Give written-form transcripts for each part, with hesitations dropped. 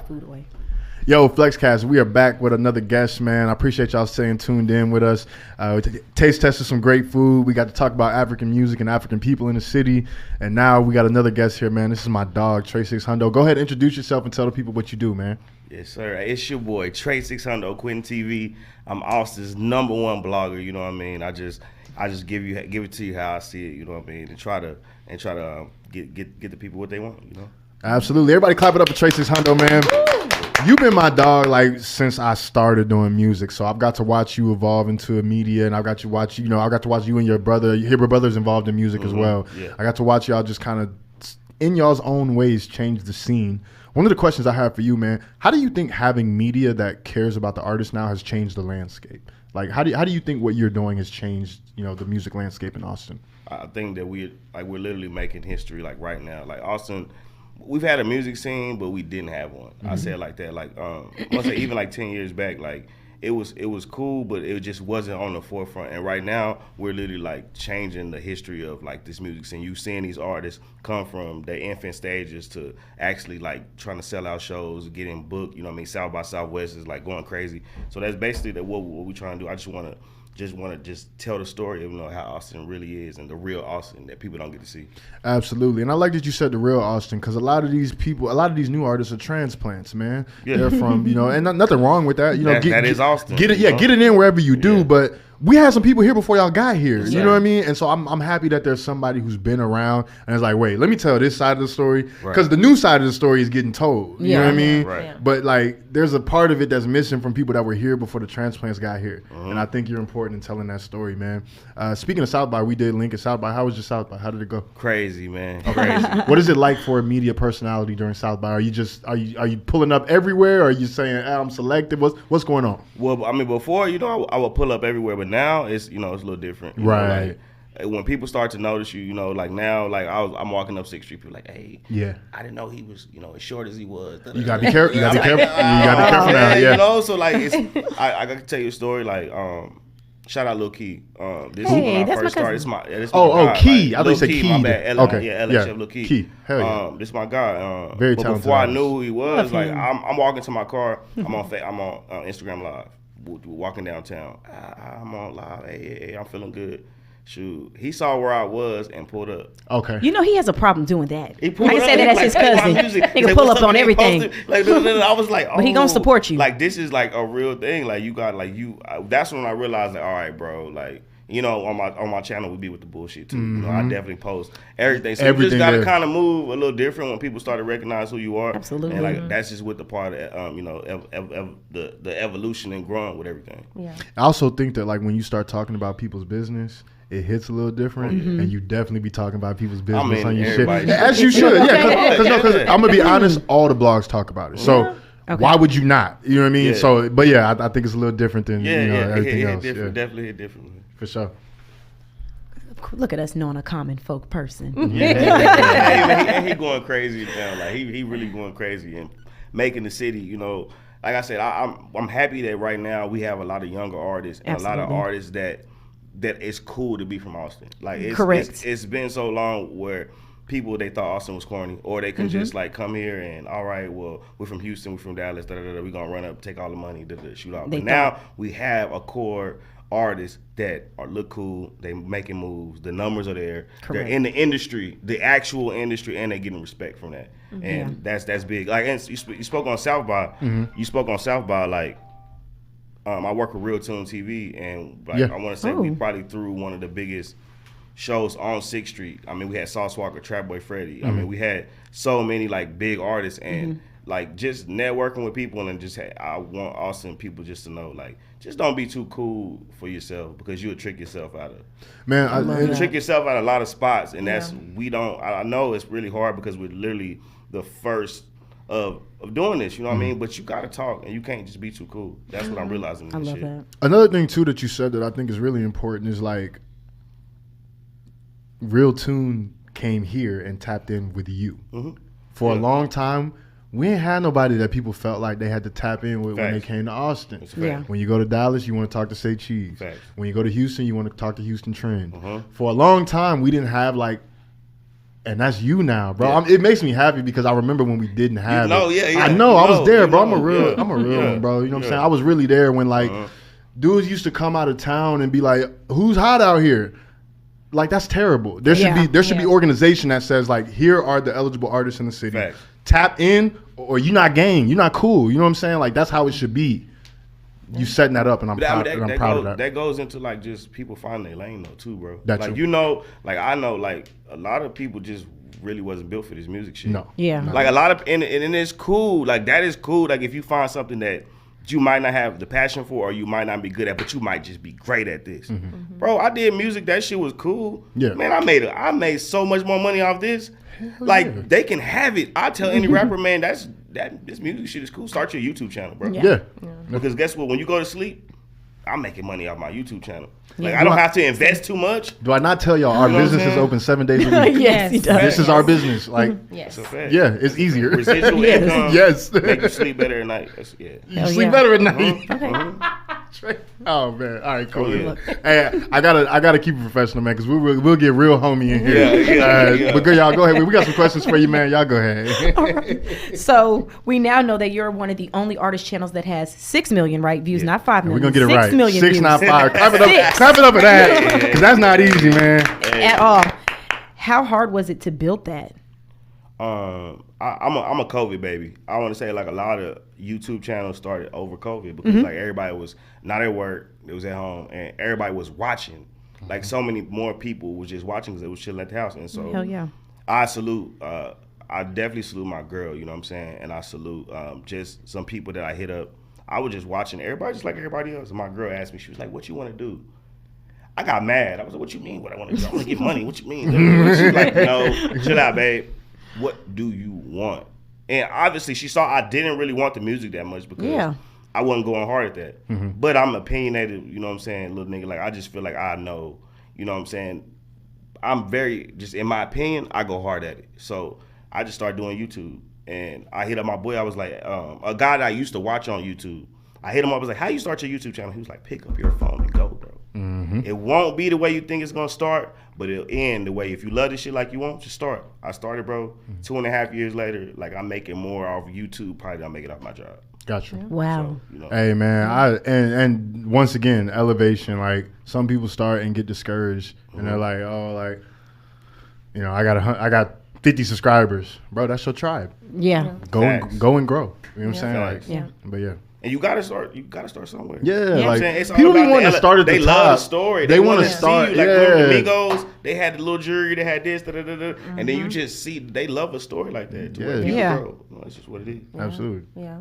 food away. Yo, Flexcast, we are back with another guest, man. I appreciate y'all staying tuned in with us. We taste tested some great food. We got to talk about African music and African people in the city. And now we got another guest here, man. This is my dog, Trey 600. Go ahead, introduce yourself and tell the people what you do, man. Yes, sir. It's your boy, Trey 600, Quentin TV. I'm Austin's #1 blogger, you know what I mean? I just give it to you how I see it, you know what I mean? And try to get the people what they want, you know? Absolutely. Everybody clap it up for Trey 600, man. You've been my dog like since I started doing music, so I've got to watch you evolve into media, and I got to watch you and your brother. Your brother's involved in music as well. Yeah. I got to watch y'all just kind of in y'all's own ways change the scene. One of the questions I have for you, man, how do you think having media that cares about the artist now has changed the landscape? Like, how do you think what you're doing has changed, the music landscape in Austin? I think that we're literally making history like right now. Like Austin, we've had a music scene, but we didn't have one. I say it like that. Like even like 10 years back, like it was cool, but it just wasn't on the forefront. And right now, we're literally like changing the history of like this music scene. You seeing these artists come from their infant stages to actually like trying to sell out shows, getting booked. You know what I mean? South by Southwest is like going crazy. So that's basically what we're trying to do. I just want to tell the story of how Austin really is and the real Austin that people don't get to see. Absolutely. And I like that you said the real Austin, because a lot of these new artists are transplants, man. Yeah. They're from, and nothing wrong with that. That is Austin. Get it in wherever you do, but we had some people here before y'all got here. Exactly. You know what I mean? And so I'm happy that there's somebody who's been around and is like, wait, let me tell this side of the story, because the new side of the story is getting told. You know what I mean? Right. Yeah. But like, there's a part of it that's missing from people that were here before the transplants got here. And I think you're important in telling that story, man. Speaking of South by, we did link at South by. How was your South by? How did it go? Crazy, man. Crazy. What is it like for a media personality during South by? Are you pulling up everywhere? Or are you saying, I'm selective? What's going on? Well, I mean, before, I would pull up everywhere, but now it's it's a little different. Right. When people start to notice you, like now, like I'm walking up 6th Street, people like, hey, I didn't know he was, as short as he was. You gotta be careful. You gotta be careful. You gotta be careful now. Yeah. So like, I got to tell you a story. Like, shout out Lil Key. This is Hey, when I that's first my started. This my Key. Like, I thought you said Key. Key. My bad. Okay. LHF Lil Key. Key. Hell yeah. This my guy. Very but talented before I artist. knew who he was, like I'm walking to my car. I'm on Instagram Live. We're walking downtown. I'm on live. Hey, I'm feeling good. Shoot, he saw where I was and pulled up. Okay. He has a problem doing that. He pulled I can up. say that that's his cousin. He can pull up on everything. I was like, but he gonna support you. Like, this is like a real thing. Like, you got that's when I realized that, all right, bro, like, on my channel we be with the bullshit too. I definitely post everything. So you just gotta kind of move a little different when people start to recognize who you are. Absolutely. And like that's just with the part of the evolution and growing with everything. Yeah. I also think that like when you start talking about people's business, it hits a little different, and you definitely be talking about people's business on your shit. As you should, because I'm gonna be honest, all the blogs talk about it. So why would you not? You know what I mean? Yeah. So, but yeah, I think it's a little different than everything else. Definitely hit differently. For sure. Look at us knowing a common folk person. He going crazy now. Like he really going crazy and making the city. Like I said, I'm happy that right now we have a lot of younger artists and a lot of artists that it's cool to be from Austin. Like it's been so long where people, they thought Austin was corny, or they can just like come here and, all right, well, we're from Houston, we're from Dallas, we're gonna run up, take all the money, shoot out. But now we have a core artists that look cool, they making moves, the numbers are there. Correct. They're in the industry, the actual industry, and they're getting respect from that. And that's big. Like, and you spoke on South by. You spoke on South by. Like, I work with Real Tune TV, and like, I want to say we probably threw one of the biggest shows on 6th Street. I mean, we had Sauce Walker, Trap Boy Freddy. I mean, we had so many like big artists, and like just networking with people, and just I want Austin people just to know, like, just don't be too cool for yourself, because you'll trick yourself out of trick yourself out of a lot of spots, and that's I know it's really hard because we're literally the first of doing this, you know what I mean? But you gotta talk, and you can't just be too cool. That's what I'm realizing. I love that. Another thing too that you said that I think is really important is like, Real Tune came here and tapped in with you. For a long time, we ain't had nobody that people felt like they had to tap in with when they came to Austin. When you go to Dallas, you want to talk to Say Cheese. When you go to Houston, you want to talk to Houston Trend. For a long time, we didn't have like And that's you now, bro. It makes me happy because I remember when we didn't have it. Yeah. I know, I was there, bro. I'm a real one, bro. You know what I'm saying? I was really there when like dudes used to come out of town and be like, "Who's hot out here?" Like that's terrible. There should be organization that says like, here are the eligible artists in the city. Facts. Tap in, or you're not gang, you're not cool. You know what I'm saying? Like that's how it should be. You setting that up, and I'm proud of that. That goes into like just people finding their lane though too, bro. That's like true. I know like a lot of people just really wasn't built for this music shit. No. Yeah. Like a lot of and it's cool. Like that is cool. Like if you find something that you might not have the passion for, or you might not be good at, but you might just be great at this. Bro, I did music. That shit was cool. Yeah. Man, I made so much more money off this. They can have it. I tell any rapper, man, this music shit is cool. Start your YouTube channel, bro. Yeah. Because guess what? When you go to sleep, I'm making money off my YouTube channel. Like I don't have to invest too much. Do I not tell y'all our business is open 7 days a week? Yes, he does. This is our business. Like, That's a fact. yeah, it's easier. Residual income. Yes. Make you sleep better at night. You sleep better at night. Okay. Oh man! All right, cool. Yeah. Hey, I gotta keep it professional, man, because we'll get real homie in here. Yeah. But good, y'all go ahead. We got some questions for you, man. Y'all go ahead. All right. So we now know that you're one of the only artist channels that has 6 million views, not 5 million. We're gonna get it 6 right. million 6, views. not 5. Clap it up for that, because that's not easy, man. At all. How hard was it to build that? I'm a COVID baby. I want to say like a lot of YouTube channels started over COVID because like everybody was not at work, it was at home, and everybody was watching. Like so many more people was just watching because they was chilling at the house, and so Hell yeah. I definitely salute my girl. You know what I'm saying? And I salute just some people that I hit up. I was just watching everybody just like everybody else. And my girl asked me, she was like, "What you want to do?" I got mad. I was like, "What you mean? What I want to do? I want to get money. What you mean?" She's like, "No, chill out, babe. What do you want?" And obviously, she saw I didn't really want the music that much because I wasn't going hard at that. But I'm opinionated, you know what I'm saying, little nigga. Like, I just feel like I know, you know what I'm saying. I'm very, just in my opinion, I go hard at it. So I just started doing YouTube. And I hit up my boy. I was like, a guy that I used to watch on YouTube. I hit him up. I was like, "How you start your YouTube channel?" He was like, "Pick up your phone and go, bro. It won't be the way you think it's gonna start, but it'll end the way. If you love this shit like you want, just start." I started, bro. 2.5 years later, like I'm making more off YouTube probably than I'm making off my job. Gotcha. Wow. So, you know. Hey man, and once again, elevation. Like some people start and get discouraged, and they're like, "Oh, like, you know, I got 50 subscribers, bro. That's your tribe. Yeah. Go and grow. You know what I'm saying? Facts. Like, but yeah. And you gotta start somewhere. Yeah, You know what I'm like saying? It's all people about want to start at the They top. love the story. They want wanna to start. see you. Like yeah. remember the Migos, they had the little jury, they had this, and then you just see they love a story like that. To where people grow. You know, it's just what it is. Absolutely. Yeah.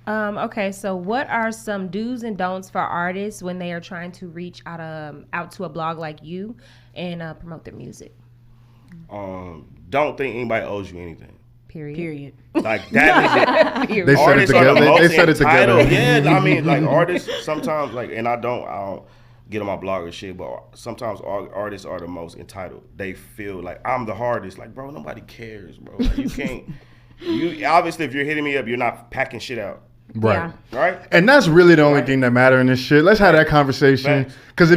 Okay, so what are some do's and don'ts for artists when they are trying to reach out to a blog like you and promote their music? Don't think anybody owes you anything. Period. Like that is it. They said it Artists are together. the They most said it together. entitled. Yeah, I mean, like artists sometimes, like, and I don't get on my blog or shit, but sometimes artists are the most entitled. They feel like I'm the hardest. Like, bro, nobody cares, bro. Like, you can't. You obviously, if you're hitting me up, you're not packing shit out. Right. Yeah. Right. And that's really the only thing that matter in this shit. Let's have that conversation. Facts. Because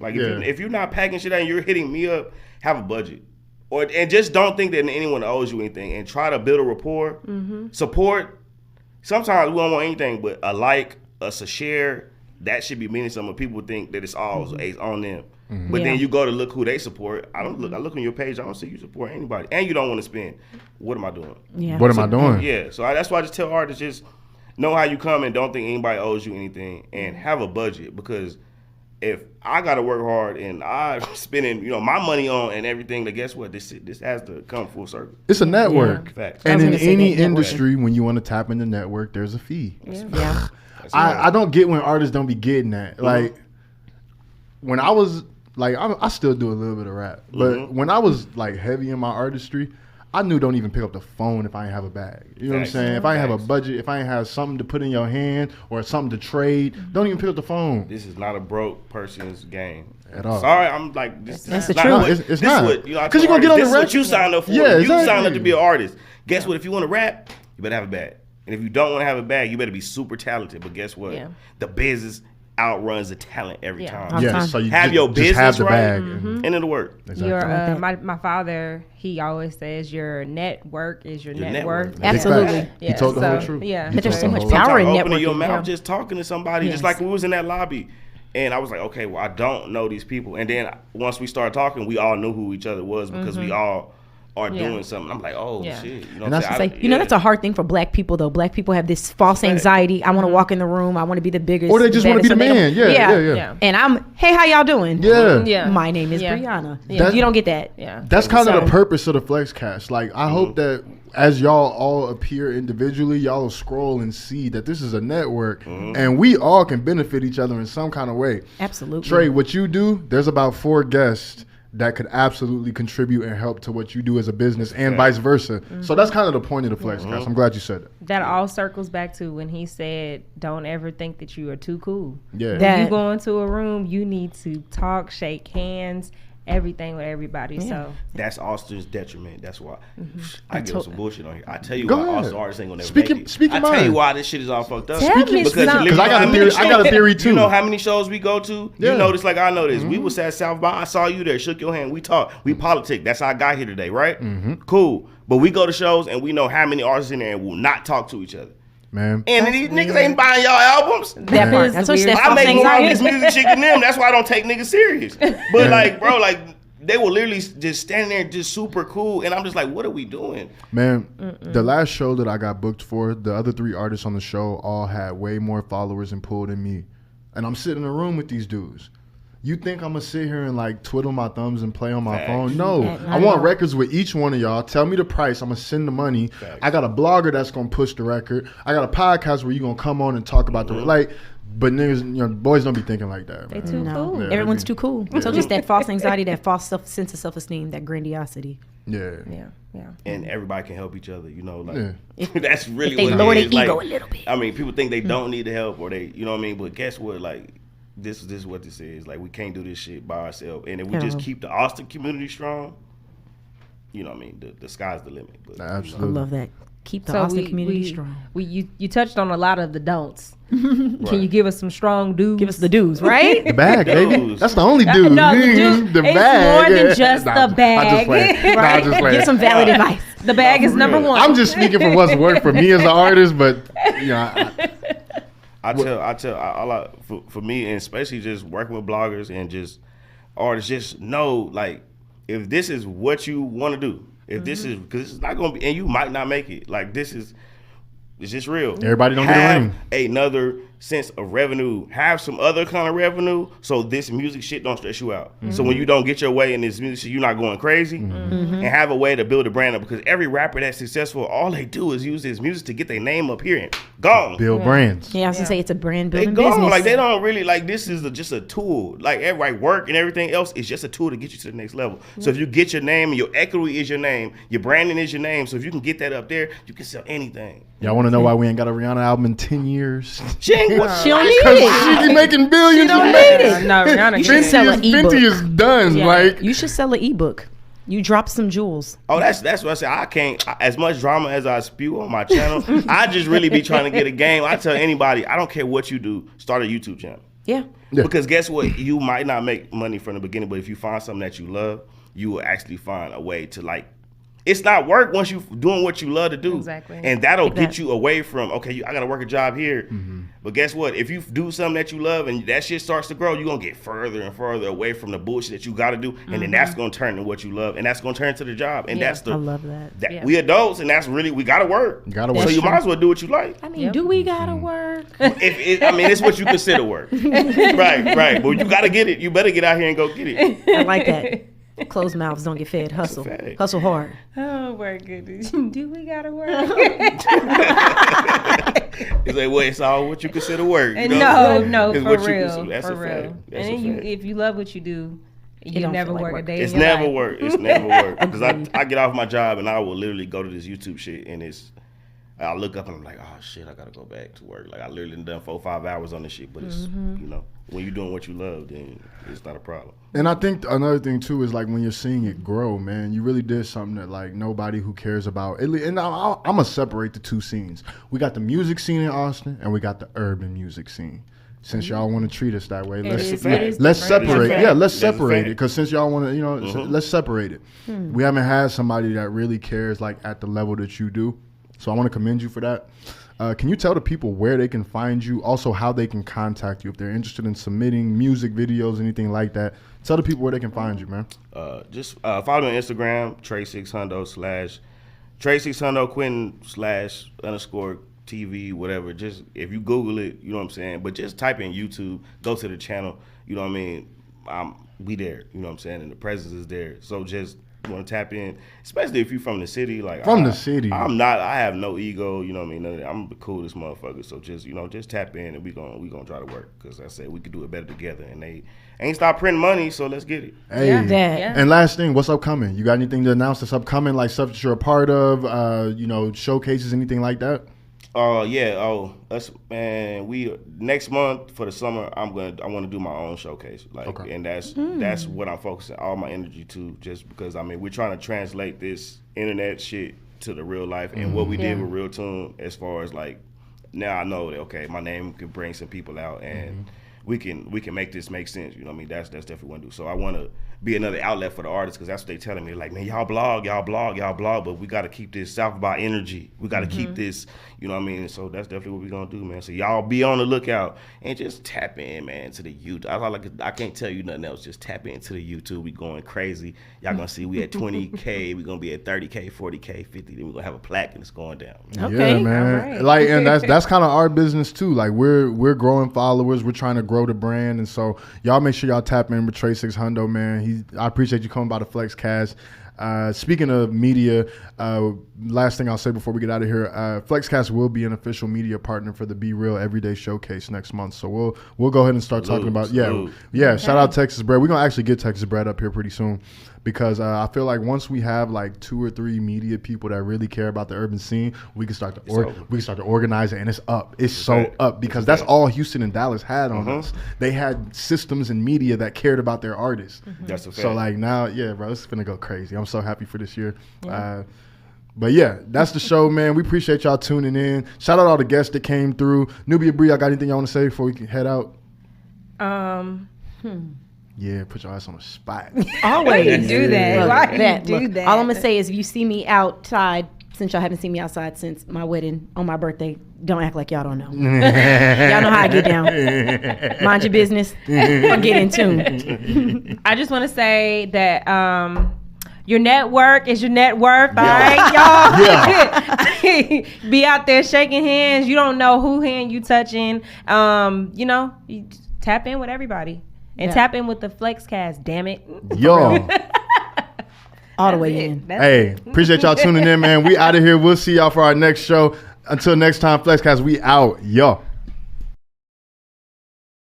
Like if you're not packing shit out and you're hitting me up, have a budget. And just don't think that anyone owes you anything, and try to build a rapport. Support. Sometimes we don't want anything but a like, a share. That should be meaning something. People think that it's all on them. But then you go to look who they support. I look on your page. I don't see you support anybody, and you don't want to spend. What am I doing? Yeah. What am I doing? Yeah. So that's why I just tell artists, just know how you come and don't think anybody owes you anything, and have a budget, because if I gotta work hard and I'm spending, my money on and everything, then guess what? This has to come full circle. It's a network. Yeah. Facts. And in gonna say any that network. industry, when you want to tap in the network, there's a fee. Yeah. I don't get when artists don't be getting that. Like, when I was, like, I still do a little bit of rap. But when I was, like, heavy in my artistry, I knew don't even pick up the phone if I ain't have a bag. You know what I'm saying? If I ain't have a budget, if I ain't have something to put in your hand or something to trade, don't even pick up the phone. This is not a broke person's game At all. Sorry, I'm like this. That's this the is truth. What, It's this not. Is what, you know, 'Cause you gonna get on the This is what record. you signed up for. Yeah, You exactly. signed up to be an artist. Guess what? If you want to rap, you better have a bag. And if you don't want to have a bag, you better be super talented. But guess what? Yeah. The business outruns the talent every Yeah. time. Yeah, so you Have your just business have the right, bag. and it'll work. Exactly. Your my father, he always says your network is your net worth. Big Absolutely. facts. He told the whole truth. Yeah. He But there's told so the much whole power truth. in Sometimes opening your networking, mouth, yeah. just talking to somebody, just Yes. like we was in that lobby. And I was like, okay, well, I don't know these people. And then once we started talking, we all knew who each other was because we all are doing something. I'm like, oh, Yeah. shit. You know And what I'm that's saying? Like, you know, that's a hard thing for black people, though. Black people have this false anxiety. I want to walk in the room. I want to be the biggest. Or they just want to be the baddest, so they man. don't- Yeah. Yeah. And I'm, hey, how y'all doing? Yeah. Yeah. My name is Yeah. Brianna. Yeah. You don't get that. Yeah. That's kind of So- the purpose of the Flexcast. Like, I hope that as y'all all appear individually, y'all will scroll and see that this is a network, and we all can benefit each other in some kind of way. Absolutely. Trey, what you do, there's about 4 guests that could absolutely contribute and help to what you do as a business, and vice versa. So that's kind of the point of the Flexcast. I'm glad you said that. That all circles back to when he said, "Don't ever think that you are too cool." Yeah. That- When you go into a room, you need to talk, shake hands, everything with everybody. So That's Austin's detriment. That's why I give some bullshit on here. I tell you Go why ahead. Austin artists ain't gonna never Speak make it- it. speak your I tell you mind. why this shit is all fucked up. Tell me Because something. Because I got a theory. I got a theory too. You know how many shows we go to? Yeah. You know this like I know this. We was at South by. I saw you there. Shook your hand. We talked. We politic. That's how I got here today, right? Cool. But we go to shows and we know how many artists in there and will not talk to each other. Man. And these niggas ain't buying y'all albums. That part. That's what weird. that's I false make more of anxiety. this music shit than them. That's why I don't take niggas serious. But like, bro, like they will literally just stand there just super cool. And I'm just like, what are we doing? Man, the last show that I got booked for, the other 3 artists on the show all had way more followers and pull than me. And I'm sitting in a room with these dudes. You think I'm going to sit here and like twiddle my thumbs and play on my Facts. phone? No. I want records with each one of y'all. Tell me the price. I'm going to send the money. Facts. I got a blogger that's going to push the record. I got a podcast where you're going to come on and talk about the like. But niggas, boys don't be thinking like that, they man. too No, cool. Yeah. everyone's too cool. So just that false anxiety, that false sense of self-esteem, that grandiosity. Yeah. Yeah. And everybody can help each other, you know, like Yeah. that's really If they what lower it their is. ego Like, a little bit. I mean, people think they don't need the help or they, you know what I mean? But guess what? Like, this is what this is. Like, we can't do this shit by ourselves. And if we just No. keep the Austin community strong, you know what I mean? The sky's the limit. But, I Absolutely. love that. Keep the Austin community strong. You touched on a lot of the don'ts. Can you give us some strong do's? Give us the dues, right? The bag, baby. Dudes. That's the only dude. No, the dude. The It's bag. more than just Nah, the bag. I just playing. Nah, I just playing. Give some valid advice. The bag is for number real. one. I'm just speaking for what's worked for me as an artist, but you know, for me, and especially just working with bloggers and just artists, just know, like, if this is what you want to do, if this is, because it's not going to be, and you might not make it, like, it's just real. Everybody don't get a Have ring. another sense of revenue. Have some other kind of revenue so this music shit don't stress you out. So when you don't get your way in this music shit, you're not going crazy. And have a way to build a brand up, because every rapper that's successful, all they do is use this music to get their name up here and gone. build brands. Yeah, I was gonna say it's a brand They building gone. business. Like, they don't really, like, this is just a tool. Like, everybody work and everything else is just a tool to get you to the next level. So if you get your name, and your equity is your name, your branding is your name. So if you can get that up there, you can sell anything. Y'all want to know why we ain't got a Rihanna album in 10 years? She ain't She don't need Because it. she be making billions. don't of need dollars. it. No, Rihanna. You should can't. sell an ebook. Fenty is done. Yeah. Like, You should sell an ebook. You drop some jewels. Oh, that's what I say. I can't, as much drama as I spew on my channel, I just really be trying to get a game. I tell anybody, I don't care what you do, start a YouTube channel. Yeah. Yeah. Because guess what? You might not make money from the beginning, but if you find something that you love, you will actually find a way to, like, it's not work once you doing what you love to do. Exactly. And that'll Like get that. you away from, okay, I got to work a job here. But guess what? If you do something that you love and that shit starts to grow, you're going to get further and further away from the bullshit that you got to do. And then that's going to turn to what you love. And that's going to turn to the job. And Yeah. that's the, I love that. Yeah. we adults, and that's really, we got to work. You gotta So work. you might as well do what you like. I mean, Yep. do we gotta work? It's what you consider work. Right. But you got to get it. You better get out here and go get it. I like that. Closed mouths don't get fed. Hustle. fact. Hustle hard. Oh my goodness. Do we gotta work? It's like, well, it's all what you consider work. You know? No, It's for what you real. consider- that's For a real. fact. That's And a then fact. if you love what you do, you don't never feel like work a work. day. It's in your never life. work. It's never work. Because I get off my job and I will literally go to this YouTube shit and I look up and I'm like, oh shit, I gotta go back to work. Like, I literally done 4 or 5 hours on this shit, but it's, you know, when you're doing what you love, then it's not a problem. And I think another thing too is like when you're seeing it grow, man, you really did something that like nobody who cares about. And I'm gonna separate the two scenes. We got the music scene in Austin, and we got the urban music scene. since y'all want to treat us that way, It is let's different. separate. That is a Yeah, fact. let's That's a separate it fact. because since y'all want to, let's separate it. We haven't had somebody that really cares like at the level that you do. So I want to commend you for that. Can you tell the people where they can find you? Also, how they can contact you if they're interested in submitting music videos, anything like that. Tell the people where they can find you, man. Just follow me on Instagram, Trey600 / Trey600 Quentin / _TV, whatever. Just if you Google it, you know what I'm saying. But just type in YouTube, go to the channel. You know what I mean. We there. You know what I'm saying, and the presence is there. So just want to tap in, especially if you're from the city. Like From the city. I have no ego. You know what I mean. None of that. I'm the coolest motherfucker. So just just tap in and we gonna try to work because I said we could do it better together. And they ain't stop printing money, so let's get it. Hey, That. Yeah. and last thing, what's upcoming? You got anything to announce that's upcoming, like stuff that you're a part of? Showcases, anything like that? We next month for the summer I want to do my own showcase, and that's what I'm focusing all my energy to, just because we're trying to translate this internet shit to the real life and what we did with Real Tune, as far as like now I know that okay, my name can bring some people out and we can make this make sense. You know what I mean? That's definitely what I do. So I want to be another outlet for the artists because that's what they telling me. Like, man, y'all blog, but we got to keep this South by energy. We got to keep this, you know what I mean? So that's definitely what we gonna do, man. So y'all be on the lookout and just tap in, man, to the YouTube. I can't tell you nothing else. Just tap into the YouTube. We going crazy. Y'all gonna see we at 20K. We gonna be at 30K, 40K, 50. Then we gonna have a plaque and it's going down. Okay, Yeah, man. all right. Like, and that's kind of our business too. Like, we're growing followers. We're trying to grow the brand, and so y'all make sure y'all tap in with Trey600, man. I appreciate you coming by the Flexcast. Speaking of media, last thing I'll say before we get out of here, Flexcast will be an official media partner for the Be Real Everyday Showcase next month. So we'll go ahead and start talking about shout out Texas Bread. We're gonna actually get Texas Bread up here pretty soon because I feel like once we have like 2 or 3 media people that really care about the urban scene, we can start to organize it, and it's up. It's so up because that's all Houston and Dallas had on us. They had systems and media that cared about their artists. That's a fact. So like now, bro, it's gonna go crazy. I'm so happy for this year. But yeah, that's the show, man. We appreciate y'all tuning in. Shout out all the guests that came through. Nubia Bree, y'all got anything y'all want to say before we can head out? Yeah, put your ass on the spot. Always do that? Look, Why you do that? All I'm gonna say is, if you see me outside, since y'all haven't seen me outside since my wedding on my birthday, don't act like y'all don't know. Y'all know how I get down. Mind your business or get in tune. I just want to say that your network is your net worth, all right, y'all? Be out there shaking hands. You don't know who hand you touching. You tap in with everybody. And tap in with the Flexcast, damn it. Yo. All the way in. Hey, appreciate y'all tuning in, man. We out of here. We'll see y'all for our next show. Until next time, Flexcast, we out. Yo.